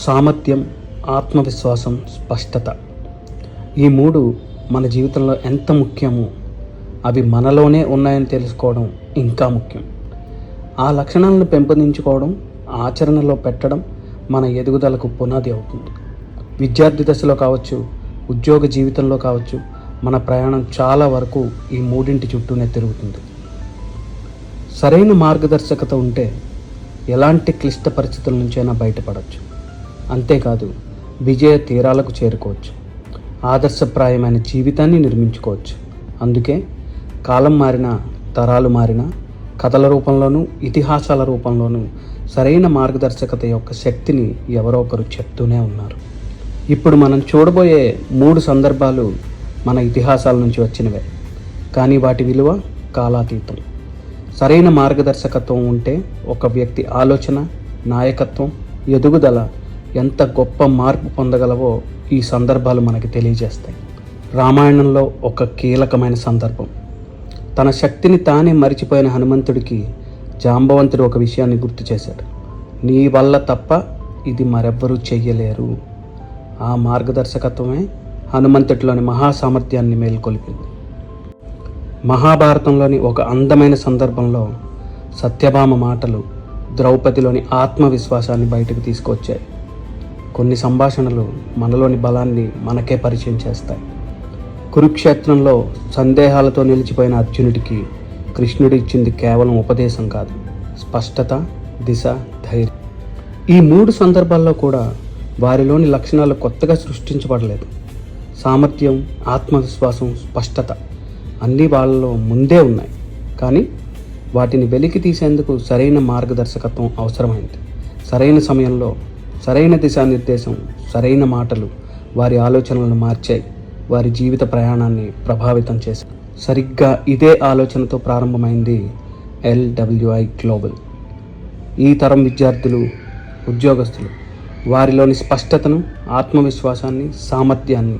సామర్థ్యం, ఆత్మవిశ్వాసం, స్పష్టత. ఈ మూడు మన జీవితంలో ఎంత ముఖ్యమో అవి మనలోనే ఉన్నాయని తెలుసుకోవడం ఇంకా ముఖ్యం. ఆ లక్షణాలను పెంపొందించుకోవడం, ఆచరణలో పెట్టడం మన ఎదుగుదలకు పునాది అవుతుంది. విద్యార్థి దశలో కావచ్చు, ఉద్యోగ జీవితంలో కావచ్చు, మన ప్రయాణం చాలా వరకు ఈ మూడింటి చుట్టూనే తిరుగుతుంది. సరైన మార్గదర్శకత ఉంటే ఎలాంటి క్లిష్ట పరిస్థితుల నుంచైనా బయటపడవచ్చు. అంతేకాదు, విజయ తీరాలకు చేరుకోవచ్చు, ఆదర్శప్రాయమైన జీవితాన్ని నిర్మించుకోవచ్చు. అందుకే కాలం మారినా, తరాలు మారినా, కథల రూపంలోనూ ఇతిహాసాల రూపంలోనూ సరైన మార్గదర్శకత యొక్క శక్తిని ఎవరో ఒకరు చెప్తూనే ఉన్నారు. ఇప్పుడు మనం చూడబోయే 3 సందర్భాలు మన ఇతిహాసాల నుంచి వచ్చినవే, కానీ వాటి విలువ కాలాతీతం. సరైన మార్గదర్శకత్వం ఉంటే ఒక వ్యక్తి ఆలోచన, నాయకత్వం, ఎదుగుదల ఎంత గొప్ప మార్పు పొందగలవో ఈ సందర్భాలు మనకి తెలియజేస్తాయి. రామాయణంలో ఒక కీలకమైన సందర్భం. తన శక్తిని తానే మరిచిపోయిన హనుమంతుడికి జాంబవంతుడు ఒక విషయాన్ని గుర్తు చేశాడు. నీ వల్ల తప్ప ఇది మరెవ్వరూ చెయ్యలేరు. ఆ మార్గదర్శకత్వమే హనుమంతుడిలోని మహాసామర్థ్యాన్ని మేల్కొల్పింది. మహాభారతంలోని ఒక అందమైన సందర్భంలో సత్యభామ మాటలు ద్రౌపదిలోని ఆత్మవిశ్వాసాన్ని బయటకు తీసుకొచ్చాయి. కొన్ని సంభాషణలు మనలోని బలాన్ని మనకే పరిచయం చేస్తాయి. కురుక్షేత్రంలో సందేహాలతో నిలిచిపోయిన అర్జునుడికి కృష్ణుడు ఇచ్చింది కేవలం ఉపదేశం కాదు, స్పష్టత, దిశ, ధైర్యం. ఈ 3 సందర్భాల్లో కూడా వారిలోని లక్షణాలు కొత్తగా సృష్టించబడలేదు. సామర్థ్యం, ఆత్మవిశ్వాసం, స్పష్టత అన్నీ వాళ్ళలో ముందే ఉన్నాయి. కానీ వాటిని వెలికి తీసేందుకు సరైన మార్గదర్శకత్వం అవసరమైంది. సరైన సమయంలో సరైన దిశానిర్దేశం, సరైన మాటలు వారి ఆలోచనలను మార్చాయి, వారి జీవిత ప్రయాణాన్ని ప్రభావితం చేశాయి. సరిగ్గా ఇదే ఆలోచనతో ప్రారంభమైంది LWI గ్లోబల్. ఈ తరం విద్యార్థులు, ఉద్యోగస్తులు వారిలోని స్పష్టతను, ఆత్మవిశ్వాసాన్ని, సామర్థ్యాన్ని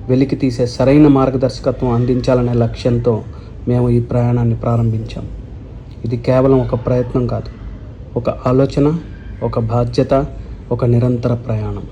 వెలికి తీసే సరైన మార్గదర్శకత్వం అందించాలనే లక్ష్యంతో మేము ఈ ప్రయాణాన్ని ప్రారంభించాం. ఇది కేవలం ఒక ప్రయత్నం కాదు, ఒక ఆలోచన, ఒక బాధ్యత, ఒక నిరంతర ప్రయాణం.